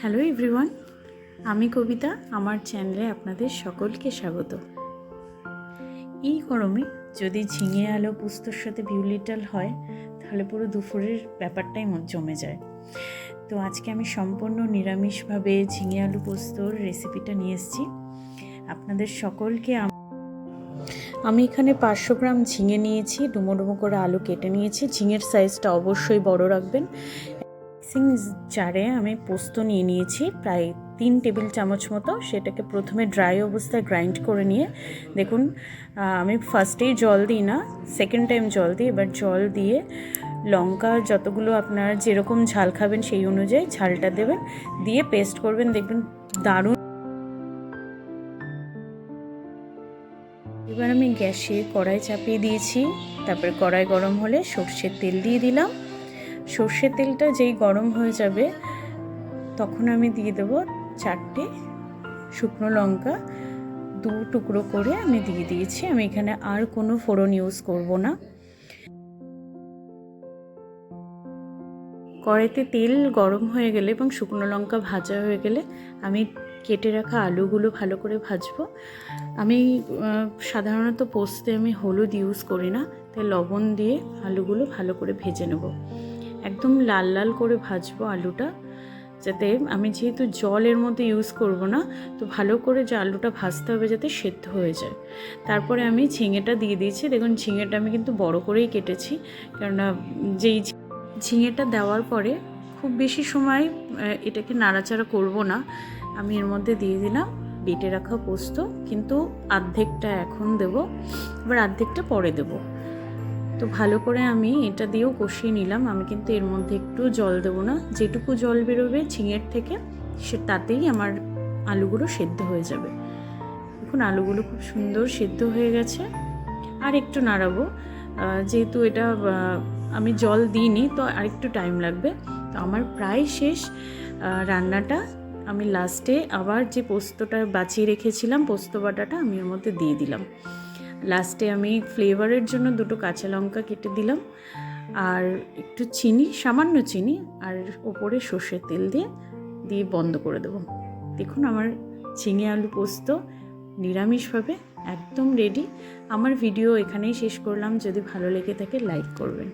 Hello everyone, আমি কবিতা। আমার চ্যানেলে আপনাদের সকলকে স্বাগত। এই গরমে যদি ঝিঙে আলু পোস্তর সাথে বিউলির ডাল হয় তাহলে পুরো দুপুরের ব্যাপারটাই জমে যায়। তো আজকে আমি সম্পূর্ণ নিরামিষভাবে ঝিঙে আলু পোস্তর রেসিপিটা নিয়ে এসেছি আপনাদের সকলকে। আমি এখানে 500 গ্রাম ঝিঙে নিয়েছি, ডুমো ডুমো করে আলু কেটে নিয়েছি। ঝিঙের সাইজটা অবশ্যই বড় রাখবেন। মিক্সিং জারে আমি পোস্ত নিয়ে নিয়েছি প্রায় 3 টেবিল চামচ মতো। সেটাকে প্রথমে ড্রাই অবস্থায় গ্রাইন্ড করে নিয়ে, দেখুন আমি ফার্স্টেই জল দিই না, সেকেন্ড টাইম জল দিই। এবার জল দিয়ে লঙ্কা যতগুলো আপনারা যেরকম ঝাল খাবেন সেই অনুযায়ী ঝালটা দেবেন, দিয়ে পেস্ট করবেন, দেখবেন দারুণ। এবার আমি গ্যাসে কড়াই চাপিয়ে দিয়েছি। তারপরে কড়াই গরম হলে সর্ষের তেল দিয়ে দিলাম। সর্ষের তেলটা যেই গরম হয়ে যাবে তখন আমি দিয়ে দেবো 4টে শুকনো লঙ্কা, 2 টুকরো করে আমি দিয়ে দিয়েছি। আমি এখানে আর কোনো ফোড়ন ইউজ করব না। কড়াইতে তেল গরম হয়ে গেলে এবং শুকনো লঙ্কা ভাজা হয়ে গেলে আমি কেটে রাখা আলুগুলো ভালো করে ভাজবো। আমি সাধারণত পোস্তে আমি হলুদ ইউজ করি না, তাই লবণ দিয়ে আলুগুলো ভালো করে ভেজে নেব। একদম লাল লাল করে ভাজবো আলুটা, যাতে আমি যেহেতু জলের মধ্যে ইউজ করব না, তো ভালো করে যে আলুটা ভাজতে হবে যাতে সেদ্ধ হয়ে যায়। তারপরে আমি ঝিঙেটা দিয়ে দিয়েছি। দেখুন ঝিঙেটা আমি কিন্তু বড় করেই কেটেছি, কেননা যেই ঝিঙেটা দেওয়ার পরে খুব বেশি সময় এটাকে নাড়াচাড়া করব না। আমি এর মধ্যে দিয়ে দিলাম বেটে রাখা পোস্ত, কিন্তু অর্ধেকটা এখন দেব, এবার অর্ধেকটা পরে দেব। তো ভালো করে আমি এটা দিয়েও কষিয়ে নিলাম। আমি কিন্তু এর মধ্যে একটু জল দেবো না, যেটুকু জল বেরোবে ঝিঙের থেকে তাতেই আমার আলুগুলো সেদ্ধ হয়ে যাবে। দেখুন আলুগুলো খুব সুন্দর সেদ্ধ হয়ে গেছে। আর একটু নাড়াবো, যেহেতু এটা আমি জল দিইনি, তো আর একটু টাইম লাগবে। তো আমার প্রায় শেষ রান্নাটা। আমি লাস্টে আবার যে পোস্তটা বাঁচিয়ে রেখেছিলাম, পোস্ত বাটাটা আমি এর মধ্যে দিয়ে দিলাম। লাস্টে আমি ফ্লেভারের জন্য 2টো কাঁচা লঙ্কা কেটে দিলাম, আর একটু চিনি, সামান্য চিনি, আর ওপরে সর্ষের তেল দিয়ে বন্ধ করে দেবো। দেখুন আমার ঝিঙে আলু পোস্ত নিরামিষভাবে একদম রেডি। আমার ভিডিও এখানেই শেষ করলাম। যদি ভালো লেগে থাকে লাইক করবেন।